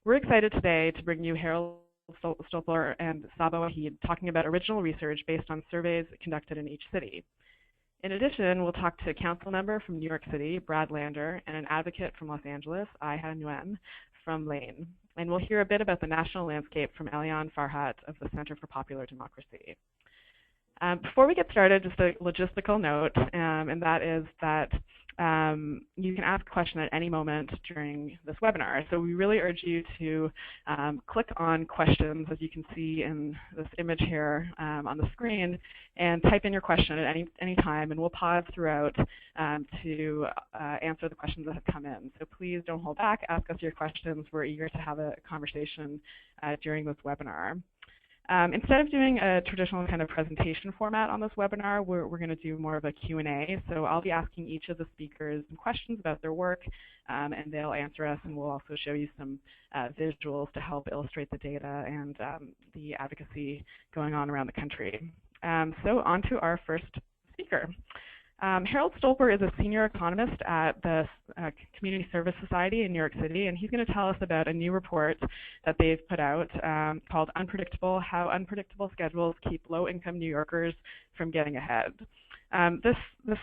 We're excited today to bring you Harold Stolper and Sabo Wahid talking about original research based on surveys conducted in each city. In addition, we'll talk to a council member from New York City, Brad Lander, and an advocate from Los Angeles, Aiha Nguyen, from Lane. And we'll hear a bit about the national landscape from Eliane Farhat of the Center for Popular Democracy. Before we get started, just a logistical note, and that is that you can ask a question at any moment during this webinar. So we really urge you to click on questions, as you can see in this image here on the screen, and type in your question at any time, and we'll pause throughout to answer the questions that have come in. So please don't hold back. Ask us your questions. We're eager to have a conversation during this webinar. Instead of doing a traditional kind of presentation format on this webinar, we're going to do more of a Q&A. So I'll be asking each of the speakers some questions about their work, and they'll answer us, and we'll also show you some visuals to help illustrate the data and the advocacy going on around the country. So on to our first speaker. Harold Stolper is a senior economist at the Community Service Society in New York City, and he's going to tell us about a new report that they've put out called Unpredictable: How Unpredictable Schedules Keep Low-Income New Yorkers from Getting Ahead. This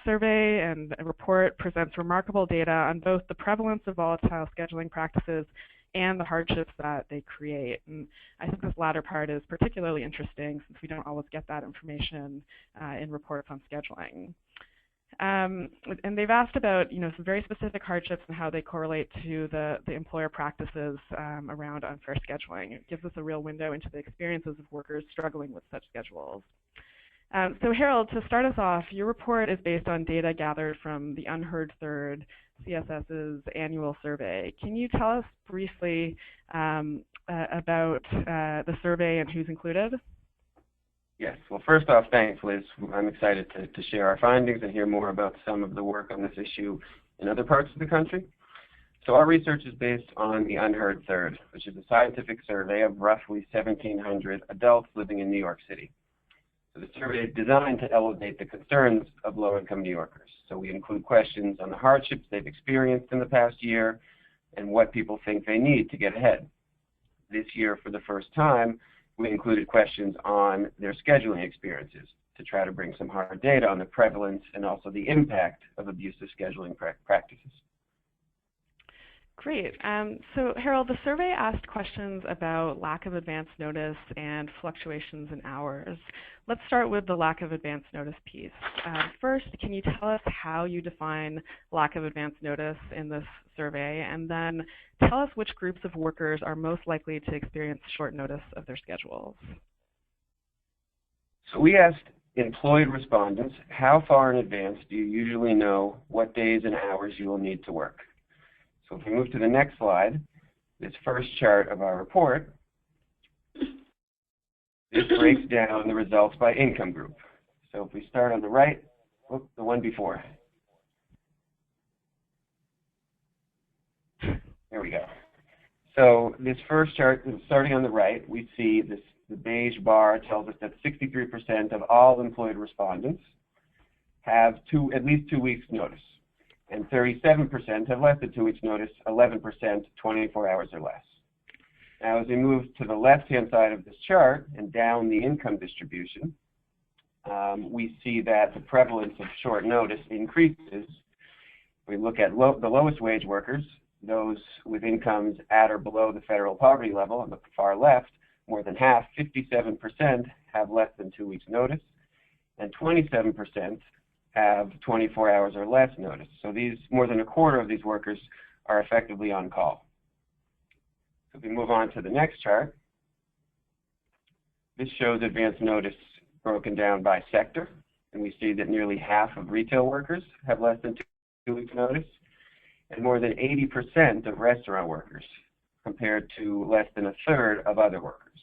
survey and report presents remarkable data on both the prevalence of volatile scheduling practices and the hardships that they create. And I think this latter part is particularly interesting since we don't always get that information in reports on scheduling. And they've asked about some very specific hardships and how they correlate to the employer practices around unfair scheduling. It gives us a real window into the experiences of workers struggling with such schedules. So Harold, to start us off, your report is based on data gathered from the Unheard Third, CSS's annual survey. Can you tell us briefly about the survey and who's included? Yes. Well, first off, thanks, Liz. I'm excited to share our findings and hear more about some of the work on this issue in other parts of the country. So our research is based on the Unheard Third, which is a scientific survey of roughly 1,700 adults living in New York City. So the survey is designed to elevate the concerns of low-income New Yorkers. So we include questions on the hardships they've experienced in the past year and what people think they need to get ahead. This year, for the first time, we included questions on their scheduling experiences to try to bring some hard data on the prevalence and also the impact of abusive scheduling practices. Great. So Harold, the survey asked questions about lack of advance notice and fluctuations in hours. Let's start with the lack of advance notice piece. First, can you tell us how you define lack of advance notice in this survey? And then tell us which groups of workers are most likely to experience short notice of their schedules. So we asked employed respondents, how far in advance do you usually know what days and hours you will need to work? So if we move to the next slide, this first chart of our report, this breaks down the results by income group. So if we start on the right, the one before. There we go. So this first chart, starting on the right, we see the beige bar tells us that 63% of all employed respondents have at least 2 weeks notice. And 37% have less than 2 weeks notice, 11% 24 hours or less. Now as we move to the left-hand side of this chart and down the income distribution, we see that the prevalence of short notice increases. We look at the lowest wage workers, those with incomes at or below the federal poverty level on the far left, more than half, 57%, have less than 2 weeks notice, and 27% have 24 hours or less notice. So more than a quarter of these workers are effectively on call. So if we move on to the next chart, this shows advance notice broken down by sector, and we see that nearly half of retail workers have less than 2 weeks notice, and more than 80% of restaurant workers, compared to less than a third of other workers.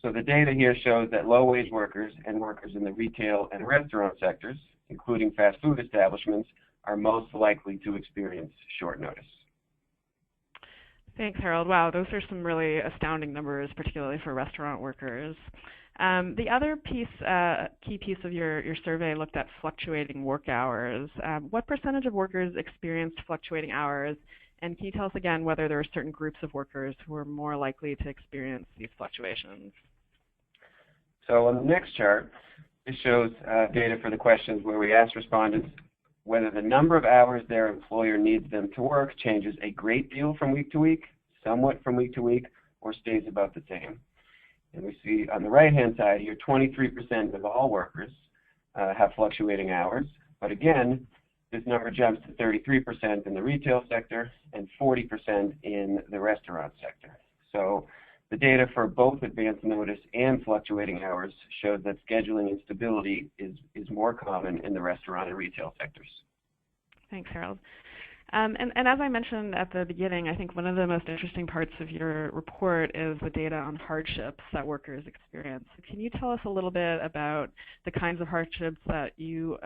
So the data here shows that low-wage workers and workers in the retail and restaurant sectors, including fast food establishments, are most likely to experience short notice. Thanks, Harold. Wow, those are some really astounding numbers, particularly for restaurant workers. The other key piece of your survey looked at fluctuating work hours. What percentage of workers experienced fluctuating hours, And can you tell us again whether there are certain groups of workers who are more likely to experience these fluctuations? So on the next chart, this shows data for the questions where we asked respondents whether the number of hours their employer needs them to work changes a great deal from week to week, somewhat from week to week, or stays about the same. And we see on the right-hand side here, 23% of all workers have fluctuating hours. But again, this number jumps to 33% in the retail sector and 40% in the restaurant sector. So the data for both advance notice and fluctuating hours shows that scheduling instability is more common in the restaurant and retail sectors. Thanks, Harold. And as I mentioned at the beginning, I think one of the most interesting parts of your report is the data on hardships that workers experience. So can you tell us a little bit about the kinds of hardships that you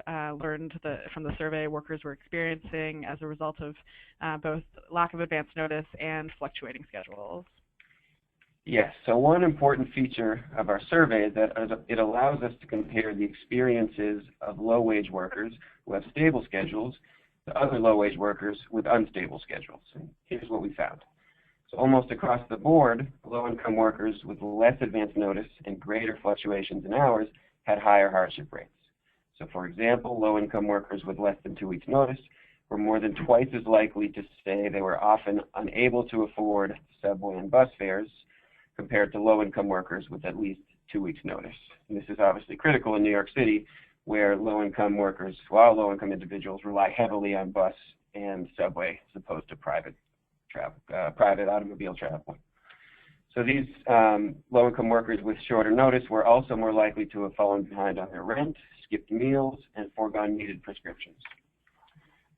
learned from the survey workers were experiencing as a result of both lack of advance notice and fluctuating schedules? Yes, so one important feature of our survey is that it allows us to compare the experiences of low-wage workers who have stable schedules to other low-wage workers with unstable schedules. And here's what we found. So almost across the board, low-income workers with less advance notice and greater fluctuations in hours had higher hardship rates. So for example, low-income workers with less than 2 weeks notice were more than twice as likely to say they were often unable to afford subway and bus fares compared to low-income workers with at least 2 weeks notice. And this is obviously critical in New York City, where low-income workers, while low-income individuals rely heavily on bus and subway as opposed to private automobile travel. So these low-income workers with shorter notice were also more likely to have fallen behind on their rent, skipped meals, and foregone needed prescriptions.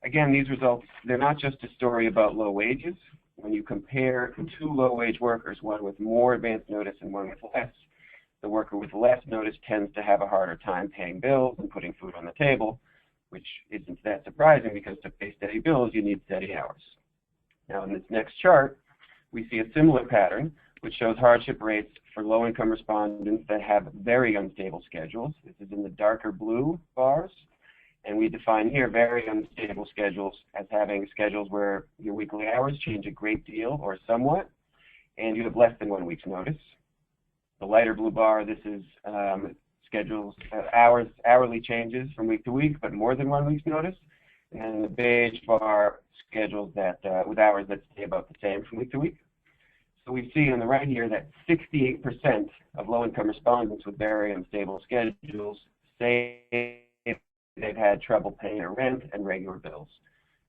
Again, these results, they're not just a story about low wages. When you compare two low-wage workers, one with more advance notice and one with less, the worker with less notice tends to have a harder time paying bills and putting food on the table, which isn't that surprising because to pay steady bills, you need steady hours. Now, in this next chart, we see a similar pattern, which shows hardship rates for low-income respondents that have very unstable schedules. This is in the darker blue bars, and we define here very unstable schedules as having schedules where your weekly hours change a great deal or somewhat, and you have less than 1 week's notice. The lighter blue bar, this is schedules, hourly changes from week to week, but more than 1 week's notice. And the beige bar, schedules that with hours that stay about the same from week to week. So we see on the right here that 68% of low-income respondents with very unstable schedules say they've had trouble paying their rent and regular bills,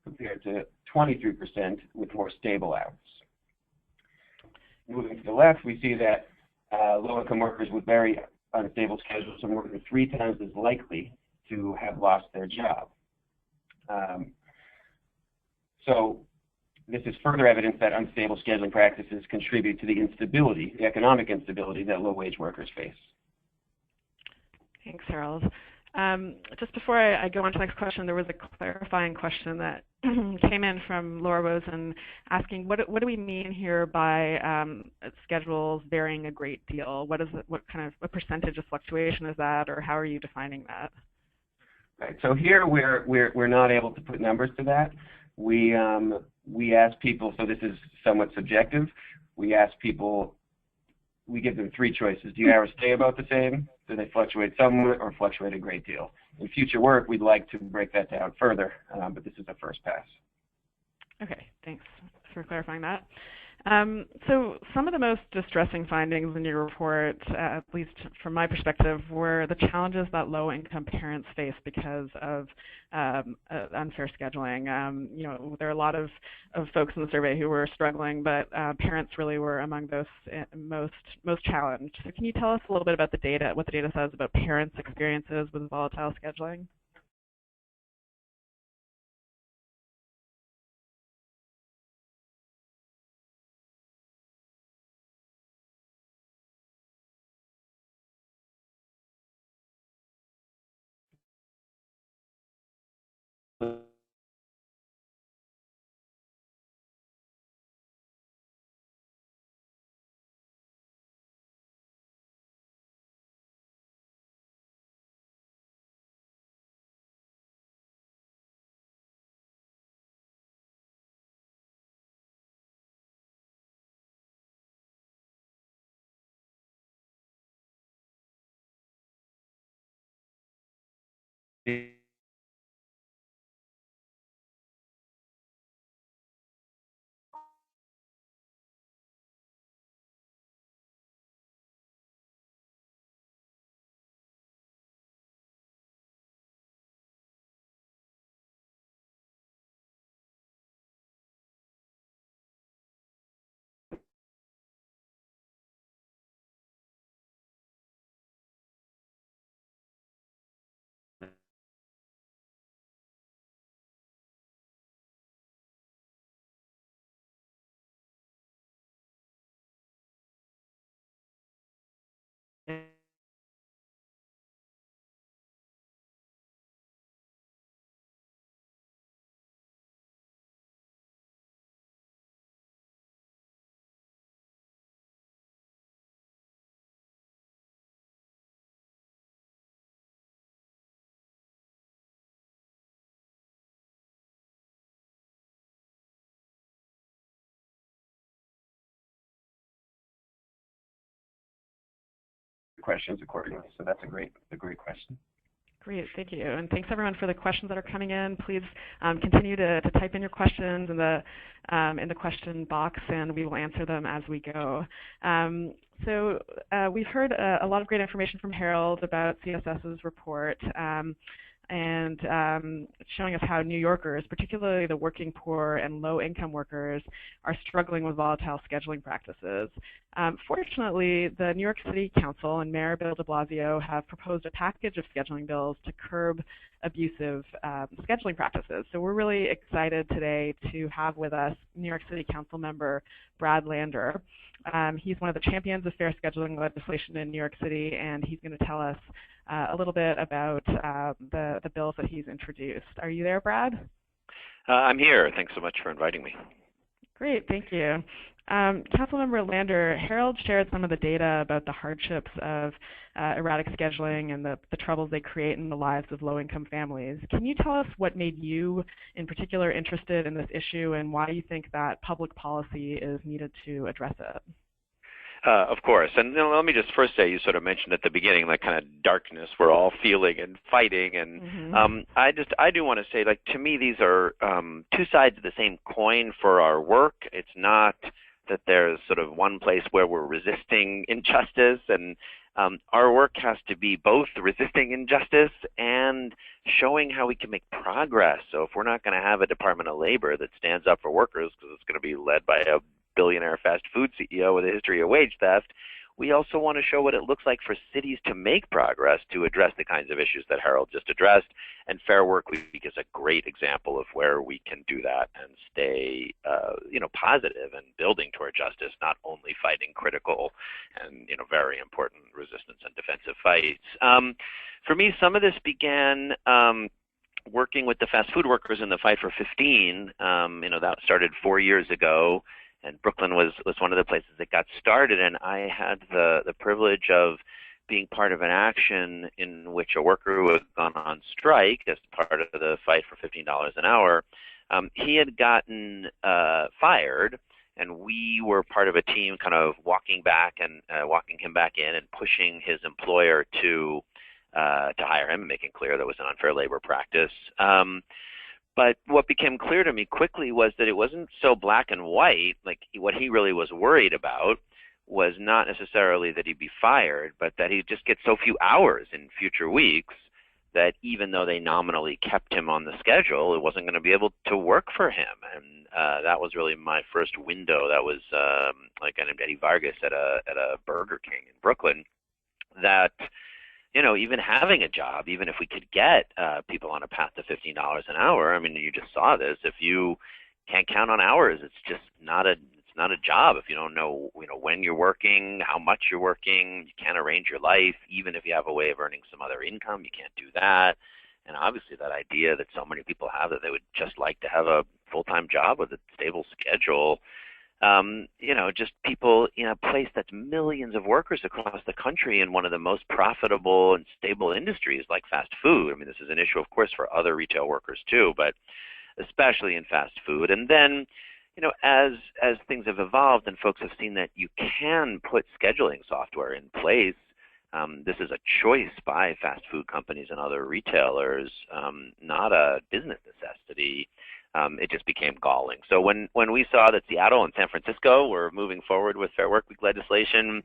compared to 23% with more stable hours. Moving to the left, we see that low-income workers with very unstable schedules are more than 3 times as likely to have lost their job. So this is further evidence that unstable scheduling practices contribute to the instability, the economic instability that low-wage workers face. Thanks, Harold. Just before I go on to the next question, there was a clarifying question that came in from Laura Rosen asking, what do we mean here by schedules varying a great deal? What percentage of fluctuation is that, or how are you defining that? Right. So here we're not able to put numbers to that. We ask people. So this is somewhat subjective. We ask people. We give them 3 choices. Do your hours stay about the same? Do they fluctuate somewhat or fluctuate a great deal? In future work, we'd like to break that down further, but this is a first pass. Okay, thanks for clarifying that. So some of the most distressing findings in your report, at least from my perspective, were the challenges that low-income parents face because of unfair scheduling. There are a lot of folks in the survey who were struggling, but parents really were among those most challenged. So can you tell us a little bit about the data, what the data says about parents' experiences with volatile scheduling? questions accordingly. So that's a great question. Great, thank you. And thanks everyone for the questions that are coming in. Please continue to type in your questions in the question box, and we will answer them as we go. So we've heard a lot of great information from Harold about CSS's report, and showing us how New Yorkers, particularly the working poor and low-income workers, are struggling with volatile scheduling practices. Fortunately, the New York City Council and Mayor Bill de Blasio have proposed a package of scheduling bills to curb abusive scheduling practices. So we're really excited today to have with us New York City Council member Brad Lander. He's one of the champions of fair scheduling legislation in New York City, and he's going to tell us a little bit about the bills that he's introduced. Are you there, Brad? I'm here. Thanks so much for inviting me. Great, thank you. Councilmember Lander, Harold shared some of the data about the hardships of erratic scheduling and the troubles they create in the lives of low-income families. Can you tell us what made you in particular interested in this issue and why you think that public policy is needed to address it? Of course. And let me just first say, you sort of mentioned at the beginning that kind of darkness we're all feeling and fighting. And I do want to say, like, to me, these are two sides of the same coin for our work. It's not that there's sort of one place where we're resisting injustice, and our work has to be both resisting injustice and showing how we can make progress. So if we're not going to have a Department of Labor that stands up for workers, because it's going to be led by a billionaire fast food CEO with a history of wage theft, we also want to show what it looks like for cities to make progress to address the kinds of issues that Harold just addressed. And Fair Work Week is a great example of where we can do that and stay, positive and building toward justice, not only fighting critical and, very important resistance and defensive fights. For me, some of this began working with the fast food workers in the Fight for 15. That started 4 years ago. And Brooklyn was one of the places that got started, and I had the privilege of being part of an action in which a worker who had gone on strike as part of the fight for $15 an hour, he had gotten fired, and we were part of a team kind of walking him back in and pushing his employer to hire him, making clear that was an unfair labor practice. But what became clear to me quickly was that it wasn't so black and white. Like, what he really was worried about was not necessarily that he'd be fired, but that he'd just get so few hours in future weeks that even though they nominally kept him on the schedule, it wasn't going to be able to work for him. And that was really my first window. That was like Eddie Vargas at a Burger King in Brooklyn, that even having a job, even if we could get people on a path to $15 an hour, I mean, you just saw this. If you can't count on hours, it's just not a job. If you don't know, when you're working, how much you're working, you can't arrange your life. Even if you have a way of earning some other income, you can't do that. And obviously, that idea that so many people have that they would just like to have a full-time job with a stable schedule. Just people in a place that's millions of workers across the country in one of the most profitable and stable industries like fast food. I mean, this is an issue, of course, for other retail workers too, but especially in fast food. And then, as things have evolved and folks have seen that you can put scheduling software in place, this is a choice by fast food companies and other retailers, not a business necessity. It just became galling. So when we saw that Seattle and San Francisco were moving forward with Fair Work Week legislation,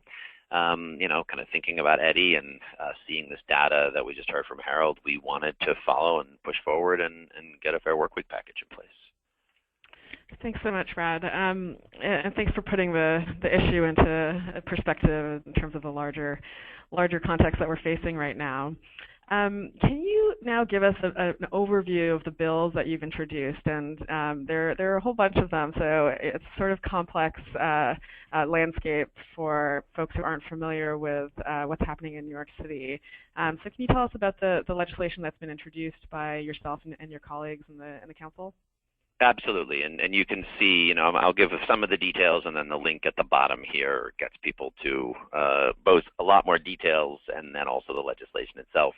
kind of thinking about Eddie and seeing this data that we just heard from Harold, we wanted to follow and push forward and get a Fair Work Week package in place. Thanks so much, Brad. And thanks for putting the issue into perspective in terms of the larger context that we're facing right now. Can you now give us an overview of the bills that you've introduced? And there are a whole bunch of them, so it's sort of complex landscape for folks who aren't familiar with what's happening in New York City. So can you tell us about the legislation that's been introduced by yourself and your colleagues in the council? Absolutely, and you can see, I'll give some of the details, and then the link at the bottom here gets people to both a lot more details and then also the legislation itself.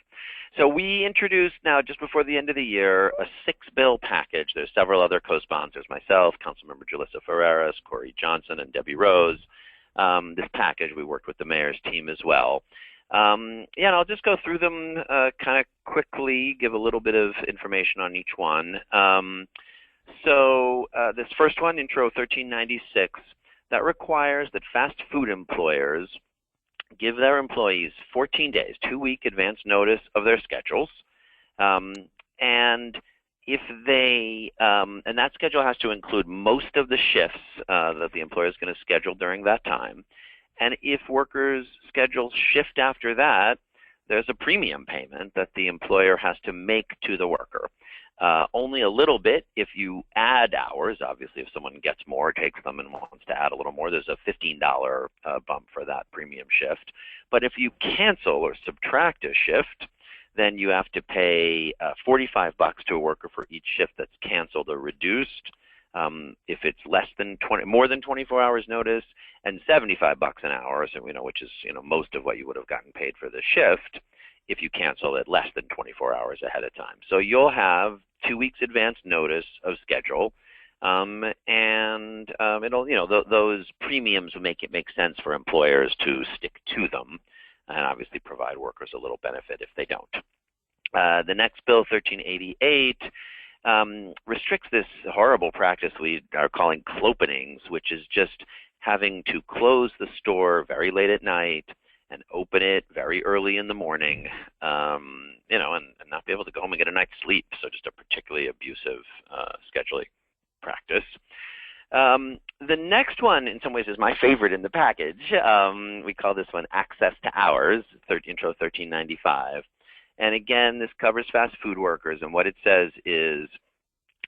So we introduced now, just before the end of the year, a 6-bill package. There's several other co-sponsors, myself, Councilmember Julissa Ferreras, Corey Johnson, and Debbie Rose. This package, we worked with the mayor's team as well. Yeah, and I'll just go through them kind of quickly, give a little bit of information on each one. So this first one, Intro 1396, that requires that fast food employers give their employees 14 days, 2-week advance notice of their schedules. And if they, and that schedule has to include most of the shifts that the employer is going to schedule during that time. And if workers' schedules shift after that, there's a premium payment that the employer has to make to the worker. Only a little bit if you add hours. Obviously, if someone gets more, takes them, and wants to add a little more, there's a $15 bump for that premium shift. But if you cancel or subtract a shift, then you have to pay $45 to a worker for each shift that's canceled or reduced. If it's more than 24 hours notice, and $75 an hour, so which is most of what you would have gotten paid for the shift, if you cancel it less than 24 hours ahead of time. So you'll have 2 weeks advance notice of schedule, and it'll those premiums will make it make sense for employers to stick to them, and obviously provide workers a little benefit if they don't. The next bill, 1388. Restricts this horrible practice we are calling clopenings, which is just having to close the store very late at night and open it very early in the morning, and not be able to go home and get a night's sleep. So just a particularly abusive scheduling practice. The next one, in some ways, is my favorite in the package. We call this one Access to Hours, Intro 1395. And again, this covers fast food workers, and what it says is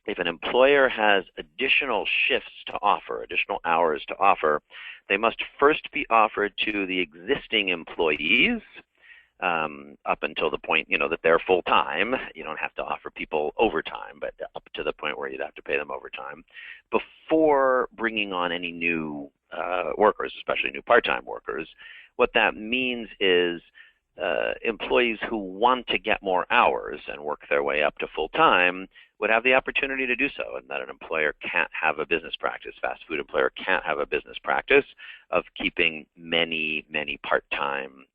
if an employer has additional shifts to offer, additional hours to offer, they must first be offered to the existing employees up until the point, that they're full-time. You don't have to offer people overtime, but up to the point where you'd have to pay them overtime before bringing on any new workers, especially new part-time workers. What that means is employees who want to get more hours and work their way up to full-time would have the opportunity to do so, and that an employer can't have a business practice, fast food employer can't have a business practice of keeping many part-time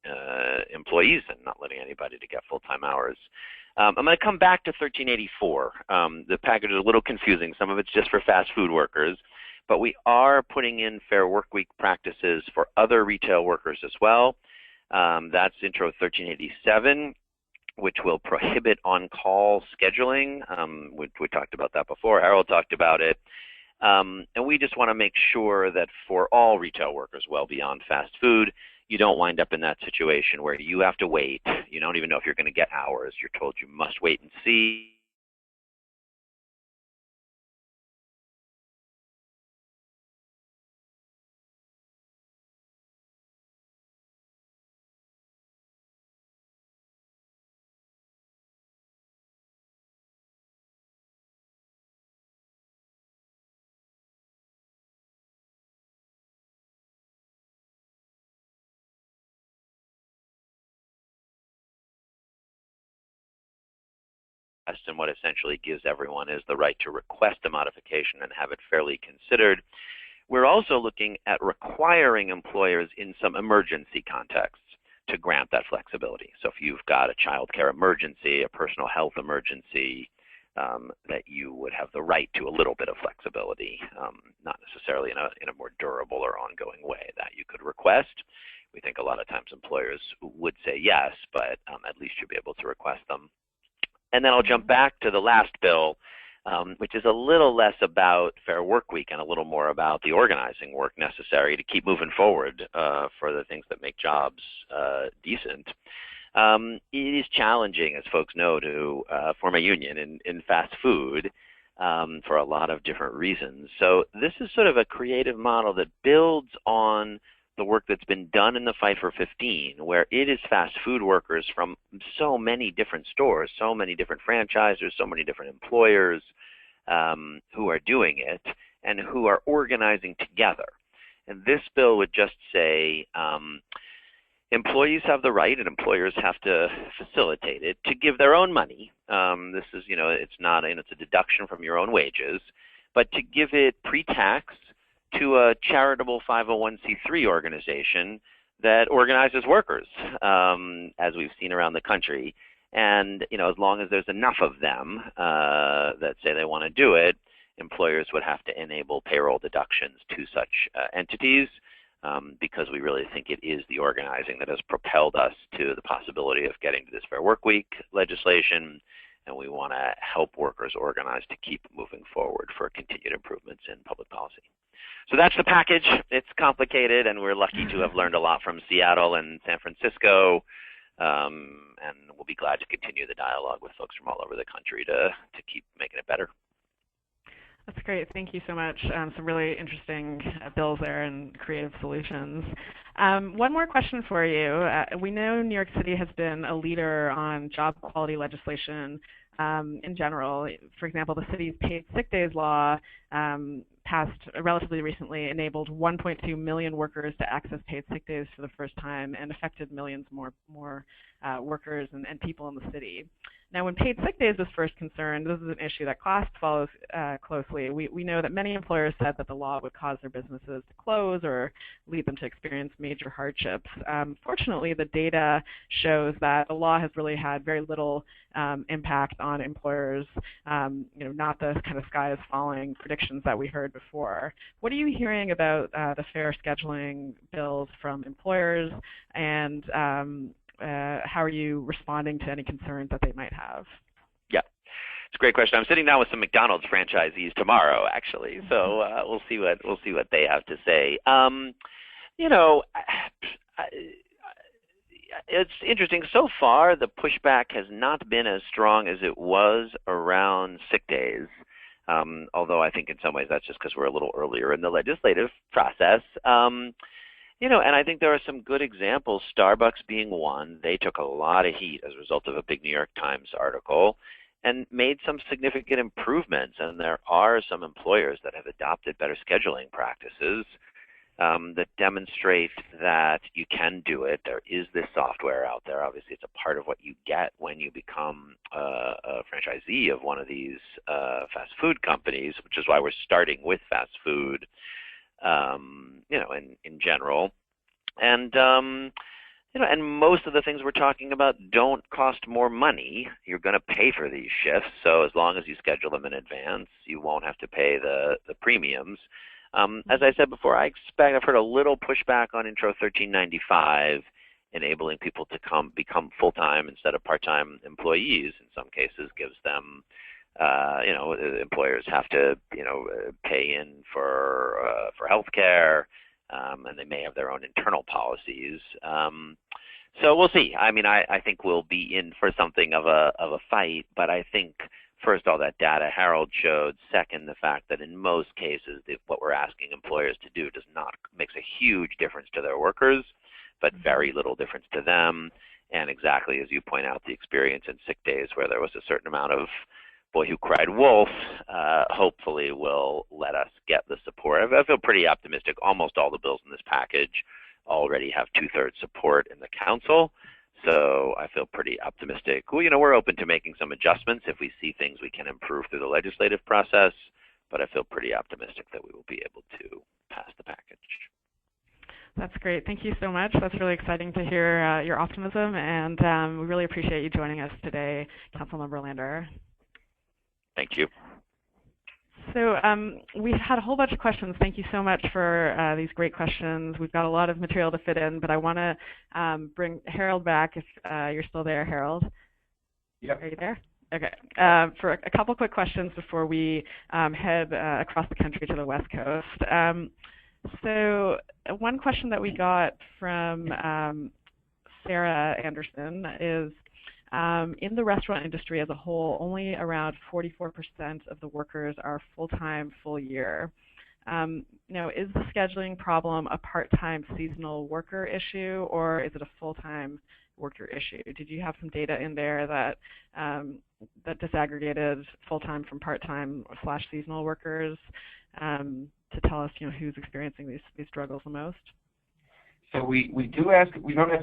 employees and not letting anybody to get full-time hours. I'm going to come back to 1384. The package is a little confusing. Some of it's just for fast food workers, but we are putting in fair workweek practices for other retail workers as well. That's Intro 1387, which will prohibit on-call scheduling. We talked about that before. Harold talked about it. And we just want to make sure that for all retail workers, well beyond fast food, you don't wind up in that situation where you have to wait. You don't even know if you're going to get hours. You're told you must wait and see. And what essentially gives everyone is the right to request a modification and have it fairly considered. We're also looking at requiring employers in some emergency contexts to grant that flexibility. So if you've got a child care emergency, a personal health emergency, that you would have the right to a little bit of flexibility, not necessarily in a more durable or ongoing way that you could request. We think a lot of times employers would say yes, but at least you'll be able to request them. And then I'll jump back to the last bill, which is a little less about Fair Work Week and a little more about the organizing work necessary to keep moving forward for the things that make jobs decent. It is challenging, as folks know, to form a union in fast food for a lot of different reasons. So this is sort of a creative model that builds on the work that's been done in the Fight for 15, where it is fast food workers from so many different stores, so many different franchisers, so many different employers who are doing it and who are organizing together. And this bill would just say employees have the right and employers have to facilitate it to give their own money. This is, it's not, it's a deduction from your own wages, but to give it pre-tax to a charitable 501c3 organization that organizes workers, as we've seen around the country. And, as long as there's enough of them that say they want to do it, employers would have to enable payroll deductions to such entities, because we really think it is the organizing that has propelled us to the possibility of getting to this Fair Work Week legislation, and we want to help workers organize to keep moving forward for continued improvements in public policy. So that's the package. It's complicated, and we're lucky to have learned a lot from Seattle and San Francisco, and we'll be glad to continue the dialogue with folks from all over the country to keep making it better. That's great. Thank you so much. Some really interesting bills there and creative solutions. One more question for you. We know New York City has been a leader on job quality legislation in general. For example, the city's paid sick days law passed relatively recently, enabled 1.2 million workers to access paid sick days for the first time, and affected millions more workers and people in the city. Now, when paid sick days was first concerned, this is an issue that CLASP follows closely. We know that many employers said that the law would cause their businesses to close or lead them to experience major hardships. Fortunately, the data shows that the law has really had very little impact on employers, not the kind of sky is falling predictions that we heard before. What are you hearing about the fair scheduling bills from employers, and how are you responding to any concerns that they might have? Yeah, it's a great question. I'm sitting down with some McDonald's franchisees tomorrow, actually, so we'll see what they have to say. It's interesting. So far, the pushback has not been as strong as it was around sick days. Although I think in some ways that's just because we're a little earlier in the legislative process. And I think there are some good examples, Starbucks being one. They took a lot of heat as a result of a big New York Times article and made some significant improvements. And there are some employers that have adopted better scheduling practices that demonstrate that you can do it. There is this software out there. Obviously, it's a part of what you get when you become a franchisee of one of these fast food companies, which is why we're starting with fast food. In general, and most of the things we're talking about don't cost more money. You're going to pay for these shifts, so as long as you schedule them in advance, you won't have to pay the premiums. As I said before, I've heard a little pushback on Intro 1395, enabling people to become full-time instead of part-time employees. In some cases, gives them employers have to, pay in for health care, and they may have their own internal policies. So we'll see. I mean, I think we'll be in for something of a fight, but I think, first, all that data Harold showed. Second, the fact that in most cases, what we're asking employers to do makes a huge difference to their workers, but very little difference to them. And exactly as you point out, the experience in sick days where there was a certain amount of boy who cried wolf, hopefully will let us get the support. I feel pretty optimistic. Almost all the bills in this package already have 2/3 support in the council, so I feel pretty optimistic. Well, we're open to making some adjustments if we see things we can improve through the legislative process, but I feel pretty optimistic that we will be able to pass the package. That's great. Thank you so much. That's really exciting to hear your optimism, and we really appreciate you joining us today, Councilmember Lander. Thank you. So we had a whole bunch of questions. Thank you so much for these great questions. We've got a lot of material to fit in, but I want to bring Harold back if you're still there, Harold. Yep. Are you there? Okay. For a couple quick questions before we head across the country to the West Coast. So one question that we got from Sarah Anderson is, in the restaurant industry as a whole, only around 44% of the workers are full-time, full year. Is the scheduling problem a part-time seasonal worker issue, or is it a full-time worker issue? Did you have some data in there that disaggregated full-time from part-time / seasonal workers to tell us, who's experiencing these struggles the most? So we don't ask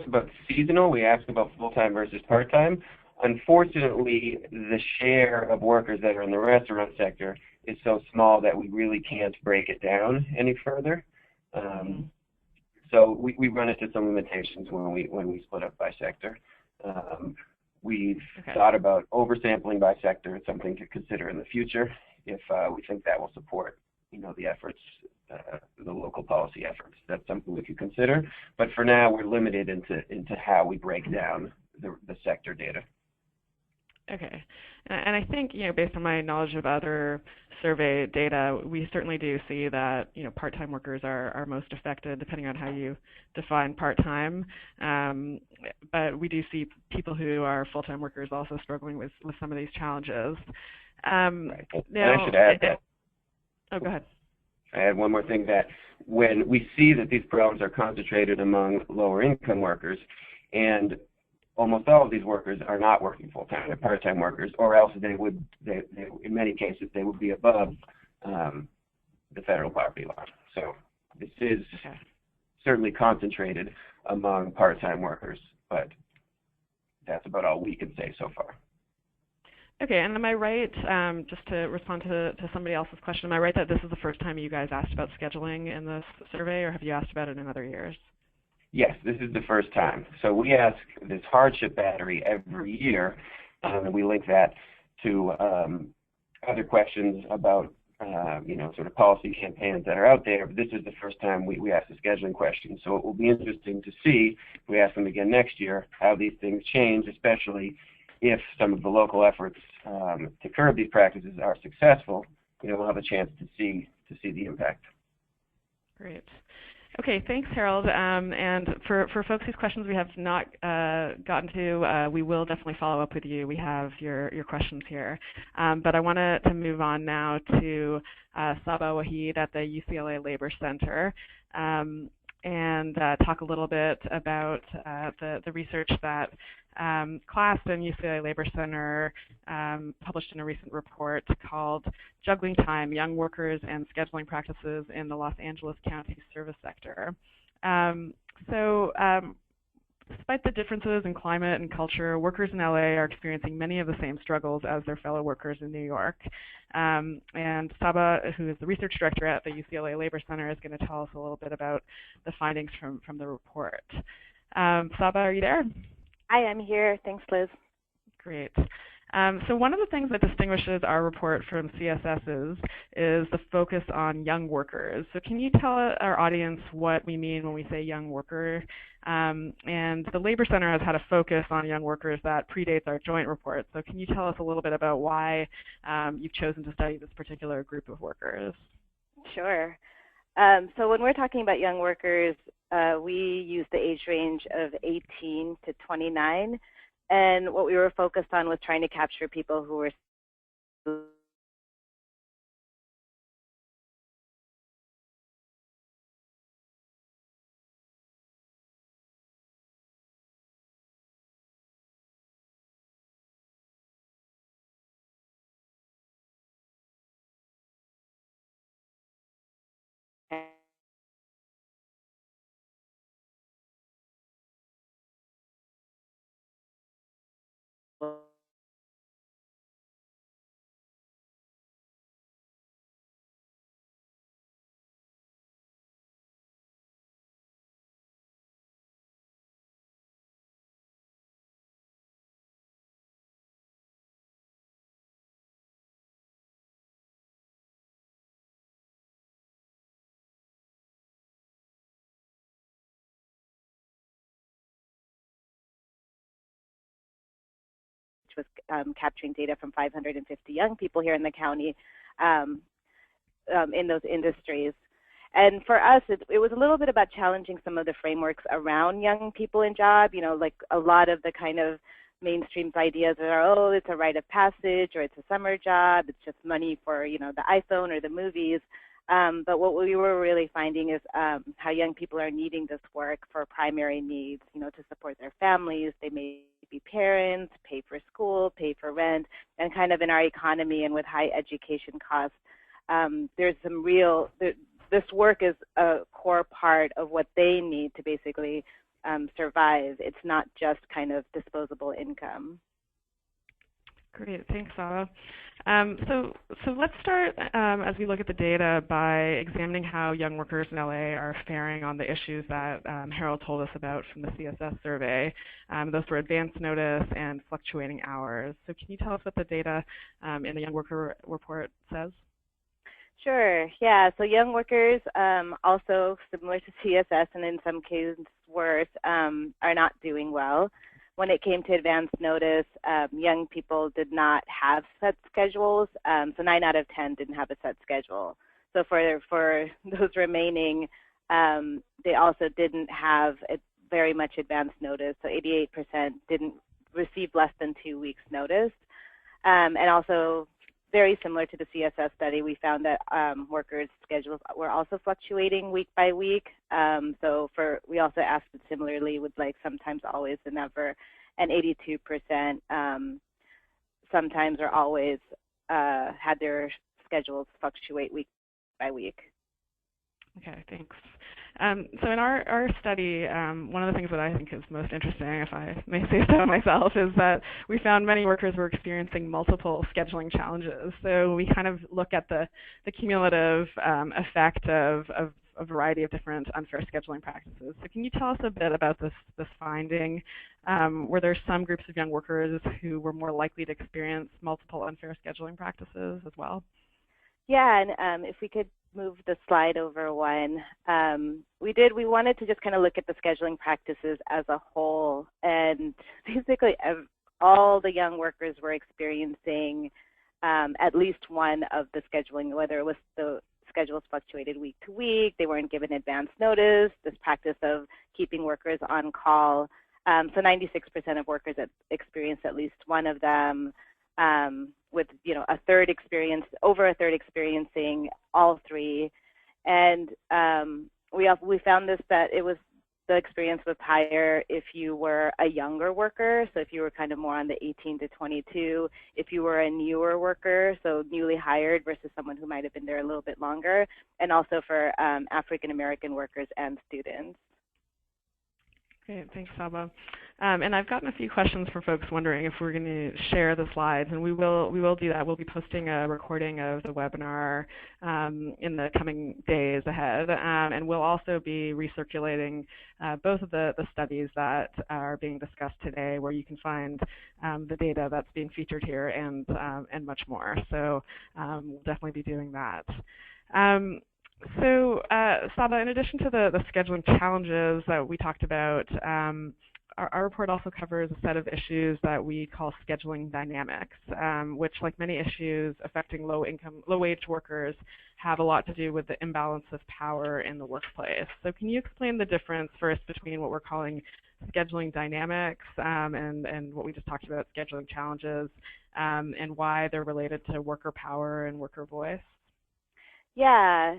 about seasonal, we ask about full-time versus part-time. Unfortunately, the share of workers that are in the restaurant sector is so small that we really can't break it down any further. So we run into some limitations when we split up by sector. We've thought about oversampling by sector. It's something to consider in the future if we think that will support, the efforts, the local policy efforts. That's something we could consider. But for now, we're limited into how we break down the sector data. Okay, and I think, based on my knowledge of other survey data, we certainly do see that, part-time workers are most affected, depending on how you define part-time. But we do see people who are full-time workers also struggling with some of these challenges. Right. Now, and I should add that. Oh, go ahead. I add one more thing, that when we see that these problems are concentrated among lower-income workers, and almost all of these workers are not working full-time, they're part-time workers, or else they in many cases, they would be above the federal poverty line. So this is certainly concentrated among part-time workers, but that's about all we can say so far. Okay, and am I right, just to respond to somebody else's question, am I right that this is the first time you guys asked about scheduling in this survey, or have you asked about it in other years? Yes, this is the first time. So we ask this hardship battery every year, and we link that to other questions about, sort of policy campaigns that are out there. But this is the first time we ask the scheduling question. So it will be interesting to see, if we ask them again next year, how these things change, especially if some of the local efforts to curb these practices are successful. We'll have a chance to see the impact. Great. Okay, thanks, Harold. And for folks whose questions we have not gotten to, we will definitely follow up with you. We have your questions here. But I want to move on now to Saba Waheed at the UCLA Labor Center and talk a little bit about the research that CLASP and UCLA Labor Center published in a recent report called Juggling Time, Young Workers and Scheduling Practices in the Los Angeles County Service Sector. Despite the differences in climate and culture, workers in LA are experiencing many of the same struggles as their fellow workers in New York. And Saba, who is the research director at the UCLA Labor Center, is going to tell us a little bit about the findings from the report. Saba, are you there? Hi, I'm here. Thanks, Liz. Great. So one of the things that distinguishes our report from CSS's is the focus on young workers. So can you tell our audience what we mean when we say young worker? And the Labor Center has had a focus on young workers that predates our joint report. So can you tell us a little bit about why you've chosen to study this particular group of workers? Sure. So when we're talking about young workers, we use the age range of 18 to 29. And what we were focused on was trying to capture people who were was capturing data from 550 young people here in the county in those industries. And for us, it was a little bit about challenging some of the frameworks around young people in job, like a lot of the kind of mainstream ideas are, oh, it's a rite of passage, or it's a summer job, it's just money for, the iPhone or the movies. But what we were really finding is how young people are needing this work for primary needs, to support their families. They may be parents, pay for school, pay for rent, and kind of in our economy and with high education costs, there's some real, this work is a core part of what they need to basically survive. It's not just kind of disposable income. Great, thanks, Saba. So let's start as we look at the data by examining how young workers in LA are faring on the issues that Harold told us about from the CSS survey. Those were advance notice and fluctuating hours. So can you tell us what the data in the Young Worker Report says? Sure, yeah, so young workers, also similar to CSS and in some cases worse, are not doing well. When it came to advance notice, young people did not have set schedules, so 9 out of 10 didn't have a set schedule. So for those remaining, they also didn't have very much advance notice, so 88% didn't receive less than 2 weeks notice. And also, very similar to the CSS study, we found that workers' schedules were also fluctuating week by week. We also asked it similarly with like sometimes, always, and never, and 82% sometimes or always had their schedules fluctuate week by week. Okay, thanks. So in our study, one of the things that I think is most interesting, if I may say so myself, is that we found many workers were experiencing multiple scheduling challenges. So we kind of look at the cumulative effect of a variety of different unfair scheduling practices. So can you tell us a bit about this finding? Were there some groups of young workers who were more likely to experience multiple unfair scheduling practices as well? Yeah, and if we could move the slide over one. We wanted to just kind of look at the scheduling practices as a whole, and basically all the young workers were experiencing at least one of the scheduling, whether it was the schedules fluctuated week to week, they weren't given advance notice, this practice of keeping workers on call. So 96% of workers experienced at least one of them, with over a third experiencing all three. And we found this, that the experience was higher if you were a younger worker, so if you were kind of more on the 18 to 22, if you were a newer worker, so newly hired versus someone who might have been there a little bit longer, and also for African American workers and students. Great, thanks, Saba. And I've gotten a few questions from folks wondering if we're going to share the slides, and we will do that. We'll be posting a recording of the webinar in the coming days ahead, and we'll also be recirculating both of the studies that are being discussed today, where you can find the data that's being featured here and much more. So we'll definitely be doing that. So, Saba, in addition to the scheduling challenges that we talked about, our report also covers a set of issues that we call scheduling dynamics, which, like many issues affecting low-wage workers, have a lot to do with the imbalance of power in the workplace. So can you explain the difference first between what we're calling scheduling dynamics and what we just talked about, scheduling challenges, and why they're related to worker power and worker voice? Yeah,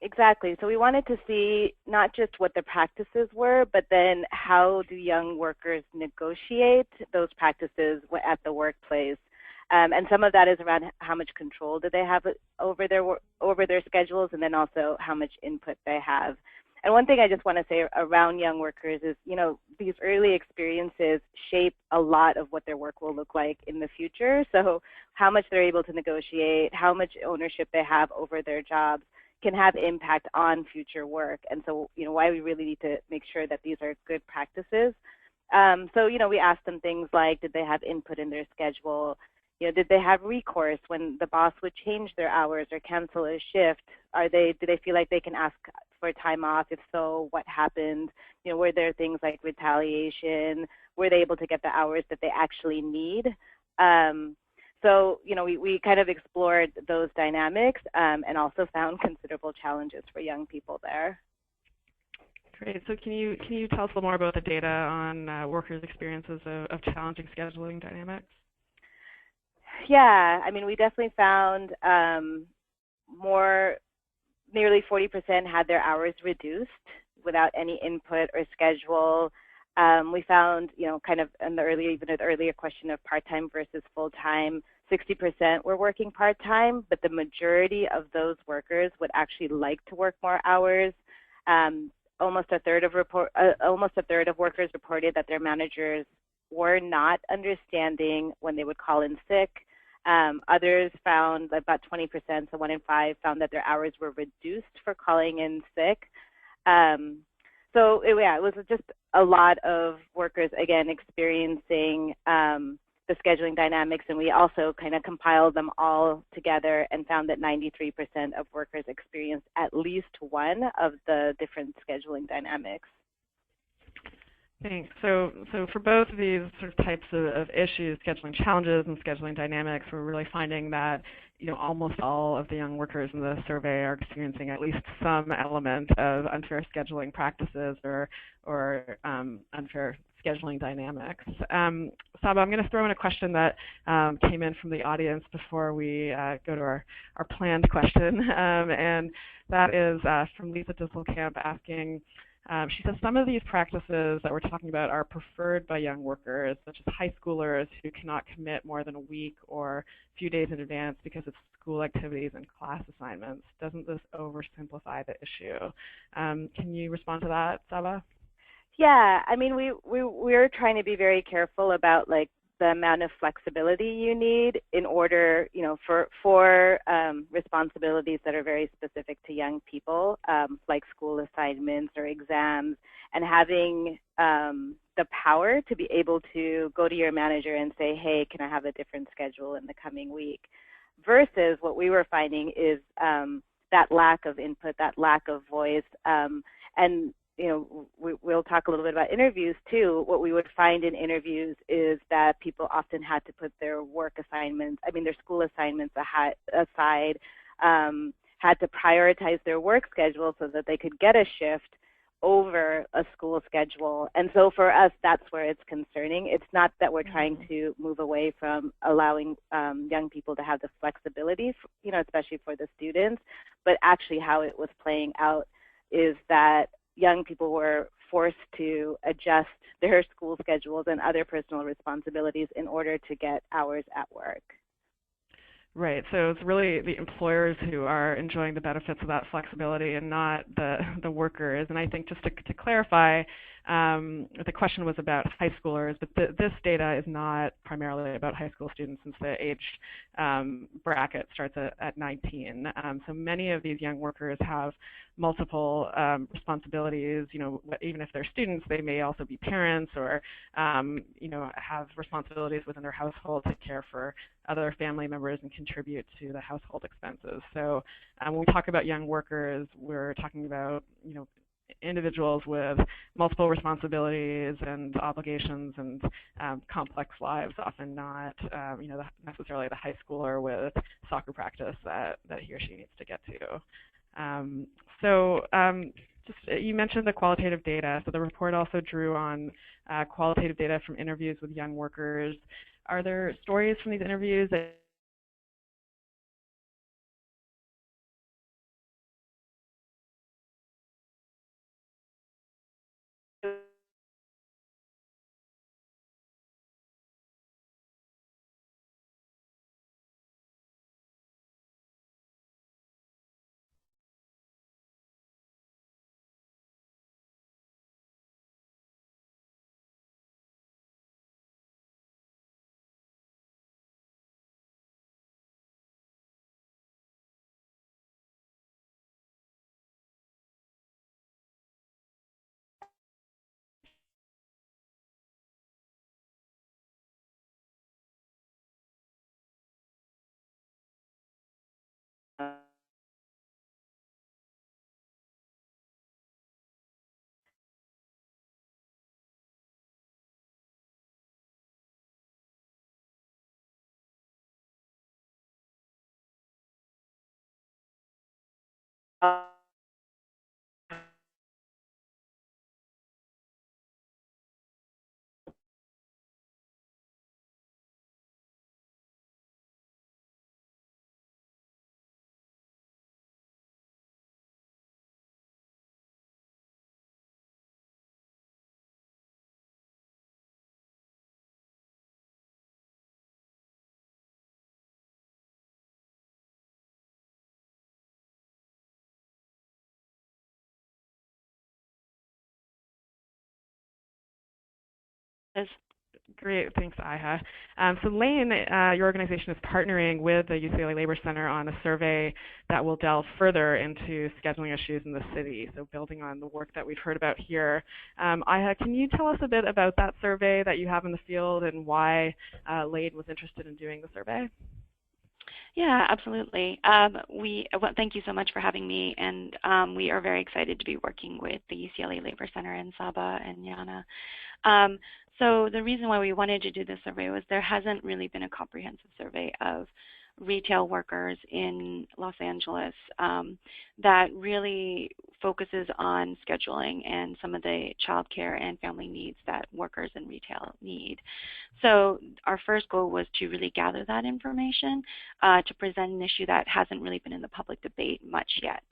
exactly. So we wanted to see not just what the practices were, but then how do young workers negotiate those practices at the workplace. And some of that is around how much control do they have over their schedules, and then also how much input they have. And one thing I just want to say around young workers is, these early experiences shape a lot of what their work will look like in the future. So how much they're able to negotiate, how much ownership they have over their jobs can have impact on future work. And so, why we really need to make sure that these are good practices. So, we asked them things like, did they have input in their schedule? Did they have recourse when the boss would change their hours or cancel a shift? Do they feel like they can ask for time off? If so, what happened? Were there things like retaliation? Were they able to get the hours that they actually need? So, we kind of explored those dynamics and also found considerable challenges for young people there. Great. So can you tell us a little more about the data on workers' experiences of challenging scheduling dynamics? Yeah, we definitely found nearly 40% had their hours reduced without any input or schedule. We found, kind of in the earlier question of part-time versus full-time, 60% were working part-time, but the majority of those workers would actually like to work more hours. Almost a third of workers reported that their managers or not understanding when they would call in sick. Others found, about 20%, so 1 in 5, found that their hours were reduced for calling in sick. So it was just a lot of workers, again, experiencing the scheduling dynamics, and we also kind of compiled them all together and found that 93% of workers experienced at least one of the different scheduling dynamics. Thanks. So for both of these sort of types of issues, scheduling challenges and scheduling dynamics, we're really finding that almost all of the young workers in the survey are experiencing at least some element of unfair scheduling practices or unfair scheduling dynamics. Saba, I'm going to throw in a question that came in from the audience before we go to our planned question, and that is from Lisa Disselkamp asking, she says some of these practices that we're talking about are preferred by young workers, such as high schoolers who cannot commit more than a week or a few days in advance because of school activities and class assignments. Doesn't this oversimplify the issue? Can you respond to that, Saba? Yeah, I mean, we're trying to be very careful about the amount of flexibility you need in order, for responsibilities that are very specific to young people, like school assignments or exams, and having the power to be able to go to your manager and say, hey, can I have a different schedule in the coming week? Versus what we were finding is that lack of input, that lack of voice, and we'll talk a little bit about interviews too. What we would find in interviews is that people often had to put their work assignments, their school assignments aside, had to prioritize their work schedule so that they could get a shift over a school schedule. And so for us, that's where it's concerning. It's not that we're trying to move away from allowing young people to have the flexibility, especially for the students, but actually how it was playing out is that young people were forced to adjust their school schedules and other personal responsibilities in order to get hours at work. Right. So it's really the employers who are enjoying the benefits of that flexibility and not the workers. And I think just to clarify, the question was about high schoolers, but this data is not primarily about high school students since the age bracket starts at 19. So many of these young workers have multiple responsibilities. Even if they're students, they may also be parents or have responsibilities within their household to care for other family members and contribute to the household expenses. So when we talk about young workers, we're talking about individuals with multiple responsibilities and obligations and complex lives, often not necessarily the high schooler with soccer practice that he or she needs to get to. You mentioned the qualitative data. So the report also drew on qualitative data from interviews with young workers. Are there stories from these interviews that Great, thanks, Iha. So Lane, your organization is partnering with the UCLA Labor Center on a survey that will delve further into scheduling issues in the city, so building on the work that we've heard about here. Iha, can you tell us a bit about that survey that you have in the field and why Lane was interested in doing the survey? Yeah, absolutely. Well, thank you so much for having me, and we are very excited to be working with the UCLA Labor Center and Saba and Yana. So the reason why we wanted to do this survey was there hasn't really been a comprehensive survey of retail workers in Los Angeles that really focuses on scheduling and some of the childcare and family needs that workers in retail need. So our first goal was to really gather that information to present an issue that hasn't really been in the public debate much yet.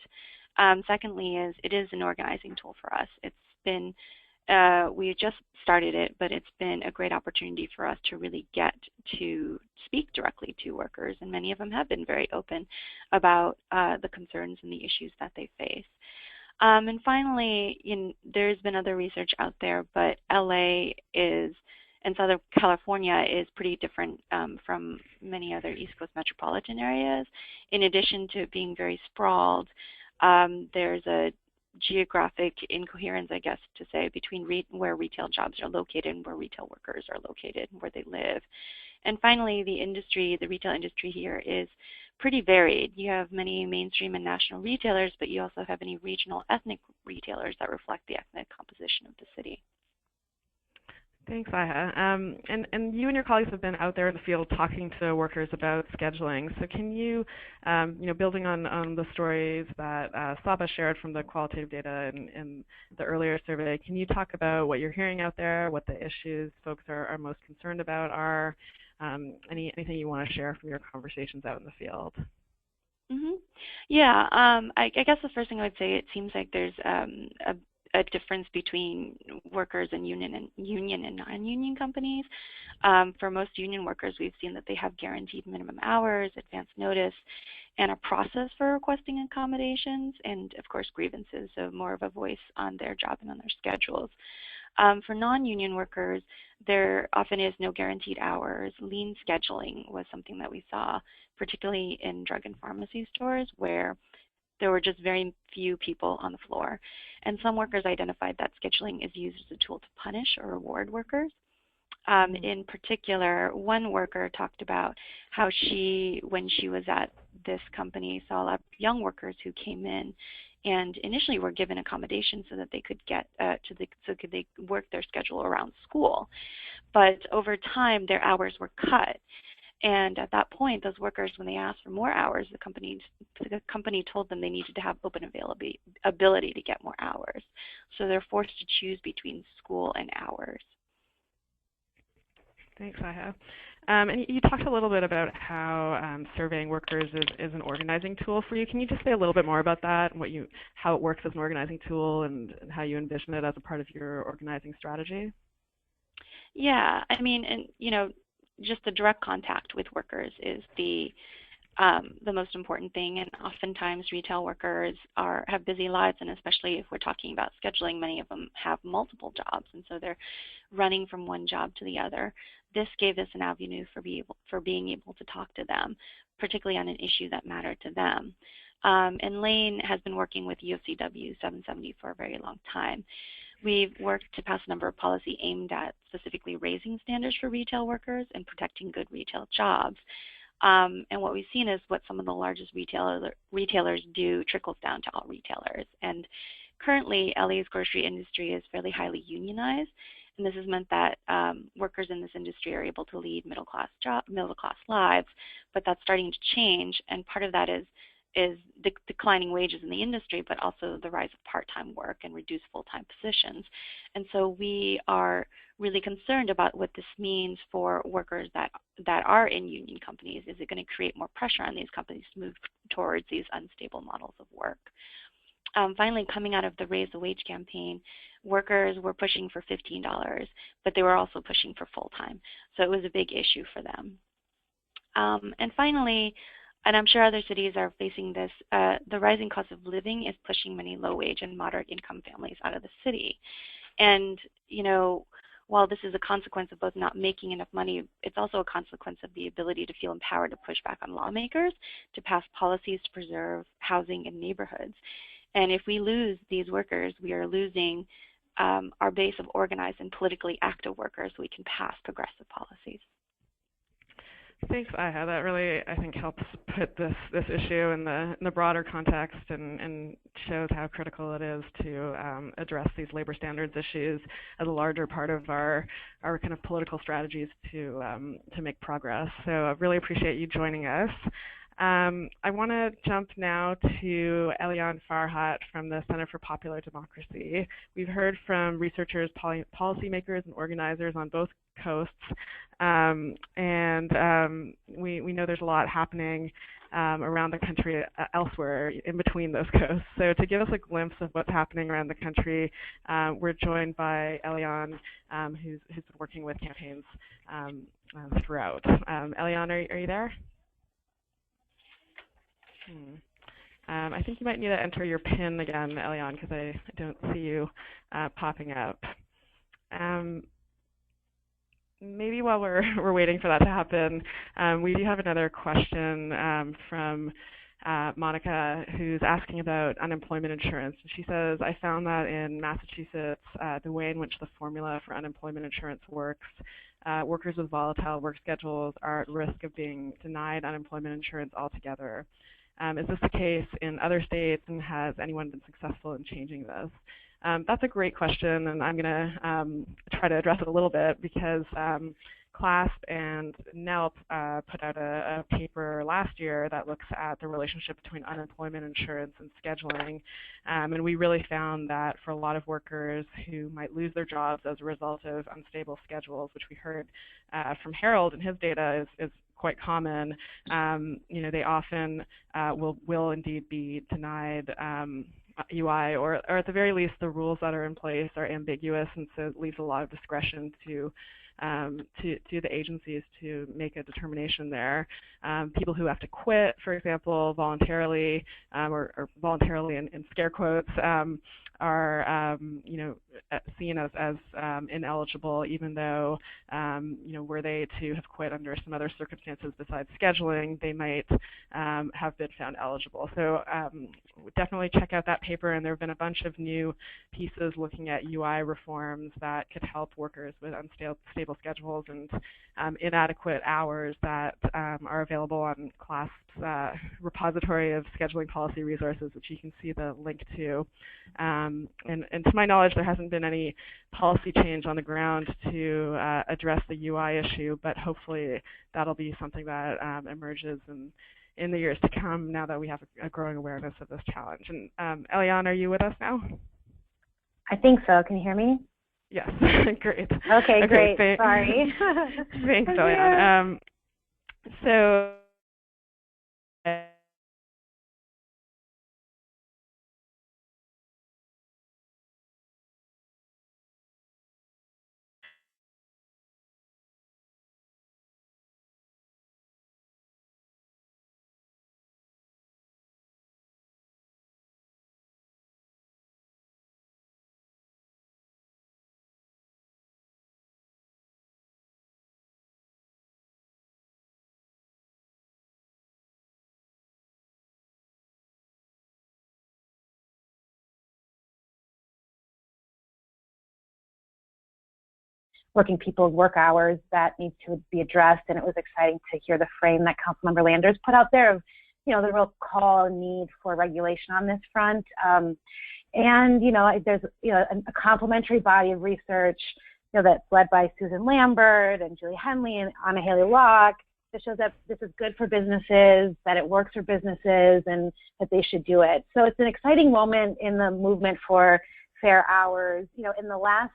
Secondly, it is an organizing tool for us. It's been we just started it, but it's been a great opportunity for us to really get to speak directly to workers, and many of them have been very open about the concerns and the issues that they face. And finally, there's been other research out there, but LA and Southern California is pretty different from many other East Coast metropolitan areas. In addition to being very sprawled, there's a geographic incoherence, I guess to say, between where retail jobs are located and where retail workers are located and where they live. And finally, the retail industry here is pretty varied. You have many mainstream and national retailers, but you also have many regional ethnic retailers that reflect the ethnic composition of the city. Thanks, Iha. And you and your colleagues have been out there in the field talking to workers about scheduling. So can you, building on the stories that Saba shared from the qualitative data in the earlier survey, can you talk about what you're hearing out there, what the issues folks are most concerned about are, anything you want to share from your conversations out in the field? Mm-hmm. Yeah, I guess the first thing I would say, it seems like there's a difference between workers and union and non-union companies. For most union workers, we've seen that they have guaranteed minimum hours, advance notice, and a process for requesting accommodations, and of course grievances, so more of a voice on their job and on their schedules. For non-union workers, there often is no guaranteed hours. Lean scheduling was something that we saw, particularly in drug and pharmacy stores, where there were just very few people on the floor. And some workers identified that scheduling is used as a tool to punish or reward workers. In particular, one worker talked about how when she was at this company, saw a lot of young workers who came in and initially were given accommodation so that they could could they work their schedule around school. But over time, their hours were cut. And at that point, those workers, when they asked for more hours, the company told them they needed to have open ability to get more hours. So they're forced to choose between school and hours. Thanks, Iha. And you talked a little bit about how surveying workers is an organizing tool for you. Can you just say a little bit more about that and how it works as an organizing tool and how you envision it as a part of your organizing strategy? Yeah, I mean, and just the direct contact with workers is the most important thing, and oftentimes retail workers have busy lives, and especially if we're talking about scheduling, many of them have multiple jobs, and so they're running from one job to the other. This gave us an avenue for being able to talk to them, particularly on an issue that mattered to them. And Lane has been working with UFCW 770 for a very long time. We've worked to pass a number of policies aimed at specifically raising standards for retail workers and protecting good retail jobs. And what we've seen is what some of the largest retailers do trickles down to all retailers. And currently, LA's grocery industry is fairly highly unionized, and this has meant that workers in this industry are able to lead middle-class lives, but that's starting to change, and part of that is the declining wages in the industry, but also the rise of part-time work and reduced full-time positions. And so we are really concerned about what this means for workers that are in union companies. Is it going to create more pressure on these companies to move towards these unstable models of work? Finally, coming out of the Raise the Wage campaign, workers were pushing for $15, but they were also pushing for full-time. So it was a big issue for them. And finally, and I'm sure other cities are facing this, the rising cost of living is pushing many low-wage and moderate-income families out of the city. And, while this is a consequence of both not making enough money, it's also a consequence of the ability to feel empowered to push back on lawmakers to pass policies to preserve housing in neighborhoods. And if we lose these workers, we are losing our base of organized and politically active workers so we can pass progressive policies. Thanks, Aya. That really, I think, helps put this issue in the broader context and shows how critical it is to address these labor standards issues as a larger part of our kind of political strategies to make progress. So I really appreciate you joining us. I want to jump now to Eliane Farhat from the Center for Popular Democracy. We've heard from researchers, policymakers, and organizers on both coasts, and we know there's a lot happening around the country elsewhere in between those coasts. So to give us a glimpse of what's happening around the country, we're joined by Eliane, who's been working with campaigns throughout. Eliane, are you there? I think you might need to enter your PIN again, Eliane, because I don't see you popping up. Maybe while we're waiting for that to happen, we do have another question from Monica, who's asking about unemployment insurance. She says, I found that in Massachusetts, the way in which the formula for unemployment insurance works, workers with volatile work schedules are at risk of being denied unemployment insurance altogether. Is this the case in other states, and has anyone been successful in changing this? That's a great question, and I'm going to try to address it a little bit because CLASP and NELP put out a paper last year that looks at the relationship between unemployment insurance and scheduling, and we really found that for a lot of workers who might lose their jobs as a result of unstable schedules, which we heard from Harold and his data is quite common. They often will indeed be denied UI, or at the very least, the rules that are in place are ambiguous, and so it leaves a lot of discretion to the agencies to make a determination there. People who have to quit, for example, voluntarily, or voluntarily in scare quotes, are seen as ineligible, even though were they to have quit under some other circumstances besides scheduling, they might have been found eligible. So definitely check out that paper, and there have been a bunch of new pieces looking at UI reforms that could help workers with unstable schedules and inadequate hours that are available on CLASP's repository of scheduling policy resources, which you can see the link to. And to my knowledge, there hasn't been any policy change on the ground to address the UI issue, but hopefully that'll be something that emerges in the years to come now that we have a growing awareness of this challenge. And Eliane, are you with us now? I think so. Can you hear me? Yes. Great. Okay, great. Sorry. Thanks, Eliane. So working people's work hours that needs to be addressed, and it was exciting to hear the frame that Councilmember Landers put out there of, the real call and need for regulation on this front. And there's a complementary body of research, that's led by Susan Lambert and Julie Henley and Anna Haley Locke that shows that this is good for businesses, that it works for businesses, and that they should do it. So it's an exciting moment in the movement for fair hours. In the last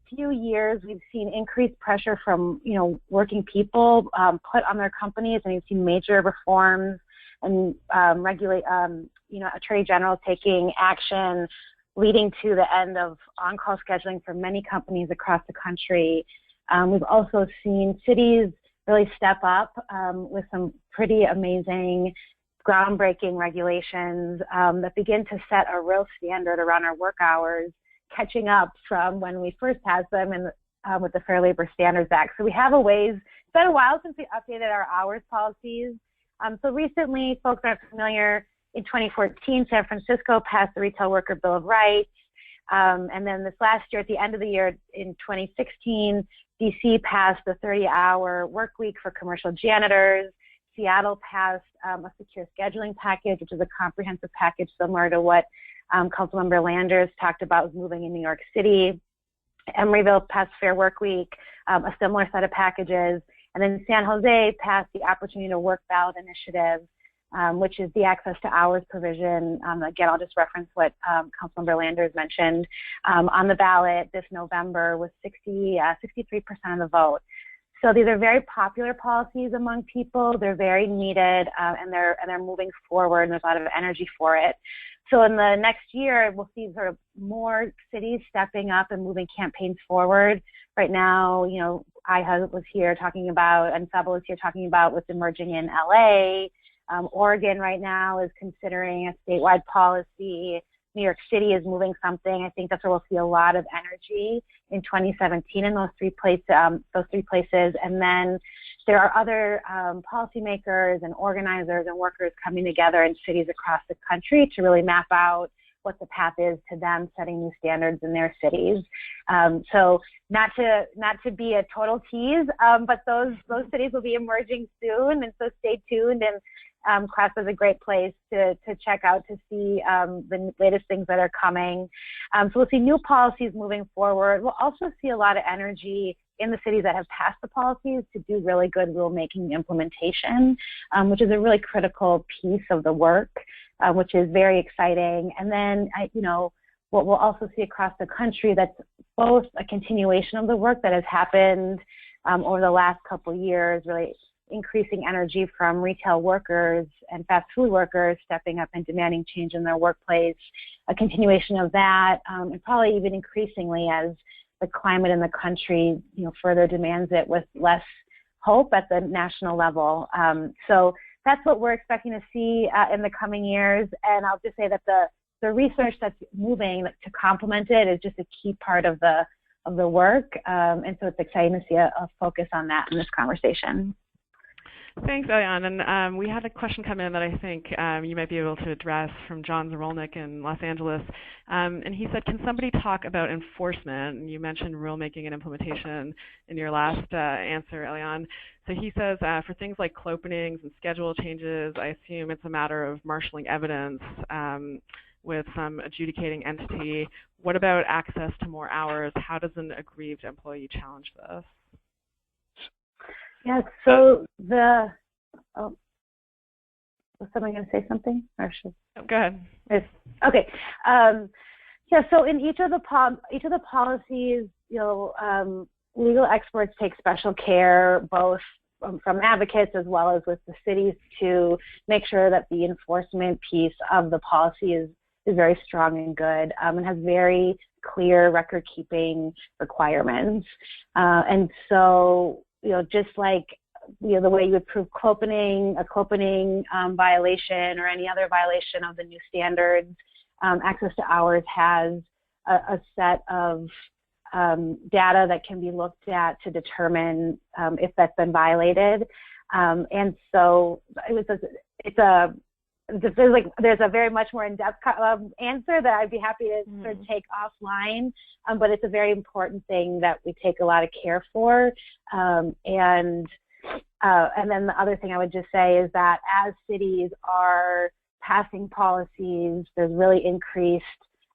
few years, we've seen increased pressure from, working people put on their companies, and we've seen major reforms and Attorney General taking action, leading to the end of on-call scheduling for many companies across the country. We've also seen cities really step up with some pretty amazing, groundbreaking regulations that begin to set a real standard around our work hours, catching up from when we first had them in with the Fair Labor Standards Act. So we have a ways. It's been a while since we updated our hours policies. So recently, folks aren't familiar, in 2014, San Francisco passed the Retail Worker Bill of Rights. And then this last year, at the end of the year, in 2016, DC passed the 30-hour work week for commercial janitors. Seattle passed a secure scheduling package, which is a comprehensive package similar to what Councilmember Landers talked about with moving in New York City. Emeryville passed Fair Work Week, a similar set of packages. And then San Jose passed the Opportunity to Work ballot initiative, which is the access to hours provision. Again, I'll just reference what Councilmember Landers mentioned on the ballot this November with 63% of the vote. So these are very popular policies among people. They're very needed, and they're moving forward, and there's a lot of energy for it. So in the next year, we'll see sort of more cities stepping up and moving campaigns forward. Right now, you know, I was here talking about, and Saba was here talking about what's emerging in LA. Oregon right now is considering a statewide policy. New York City is moving something. I think that's where we'll see a lot of energy in 2017 in those three places. And then there are other policymakers and organizers and workers coming together in cities across the country to really map out what the path is to them setting new standards in their cities. So not to be a total tease, but those cities will be emerging soon, and so stay tuned. And CLASP is a great place to check out to see the latest things that are coming. So we'll see new policies moving forward. We'll also see a lot of energy in the cities that have passed the policies to do really good rulemaking implementation, which is a really critical piece of the work, which is very exciting. And then, what we'll also see across the country, that's both a continuation of the work that has happened over the last couple of years, really increasing energy from retail workers and fast food workers stepping up and demanding change in their workplace, a continuation of that, and probably even increasingly as the climate in the country, further demands it with less hope at the national level. So that's what we're expecting to see in the coming years. And I'll just say that the research that's moving to complement it is just a key part of the work. And so it's exciting to see a focus on that in this conversation. Thanks, Eliane. And we had a question come in that I think you might be able to address from John Zarolnik in Los Angeles. And he said, can somebody talk about enforcement? And you mentioned rulemaking and implementation in your last answer, Eliane. So he says, for things like clopenings and schedule changes, I assume it's a matter of marshaling evidence with some adjudicating entity. What about access to more hours? How does an aggrieved employee challenge this? Yeah, so was someone going to say something? Or should... Go ahead. Okay. So in each of the policies, legal experts take special care, both from advocates as well as with the cities, to make sure that the enforcement piece of the policy is very strong and good, and has very clear record-keeping requirements. And so, just like the way you would prove a clopening violation or any other violation of the new standards, access to hours has a set of data that can be looked at to determine if that's been violated. And so there's a very much more in-depth answer that I'd be happy to sort of take offline, but it's a very important thing that we take a lot of care for. And then the other thing I would just say is that as cities are passing policies, there's really increased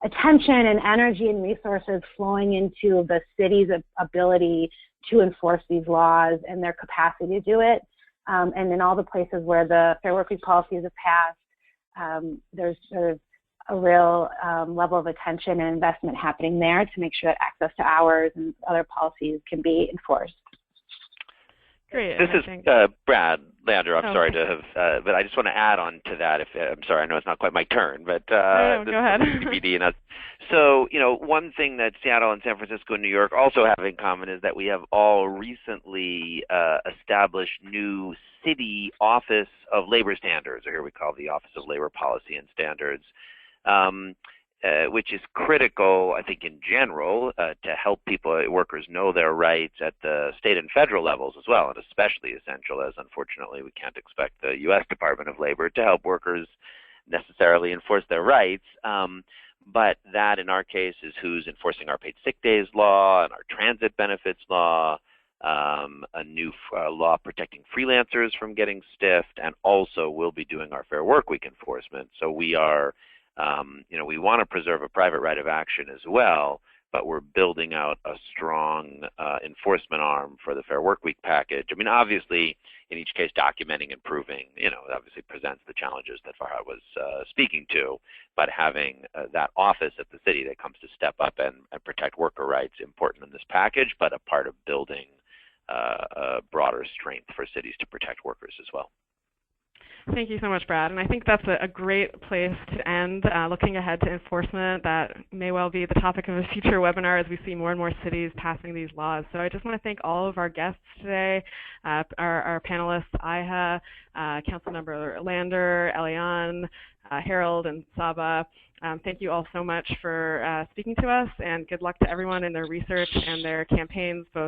attention and energy and resources flowing into the city's ability to enforce these laws and their capacity to do it. And in all the places where the Fair Work Week policies have passed, there's sort of a real level of attention and investment happening there to make sure that access to hours and other policies can be enforced. Great. This is Brad Lander. I'm sorry to have, but I just want to add on to that. I'm sorry, I know it's not quite my turn, but go ahead. So, one thing that Seattle and San Francisco and New York also have in common is that we have all recently established new city Office of Labor Standards, or here we call the Office of Labor Policy and Standards. which is critical, I think, in general, to help workers know their rights at the state and federal levels as well, and especially essential as, unfortunately, we can't expect the U.S. Department of Labor to help workers necessarily enforce their rights. But that, in our case, is who's enforcing our paid sick days law and our transit benefits law, a new law protecting freelancers from getting stiffed, and also we'll be doing our Fair Workweek enforcement. So we are, we want to preserve a private right of action as well, but we're building out a strong enforcement arm for the Fair Workweek package. I mean, obviously, in each case, documenting and proving, obviously presents the challenges that Farhad was speaking to, but having that office at the city that comes to step up and protect worker rights important in this package, but a part of building a broader strength for cities to protect workers as well. Thank you so much, Brad. And I think that's a great place to end. Looking ahead to enforcement, that may well be the topic of a future webinar as we see more and more cities passing these laws. So I just want to thank all of our guests today, our panelists, Iha, Councilmember Lander, Eliane, Harold, and Saba. Thank you all so much for speaking to us, and good luck to everyone in their research and their campaigns, both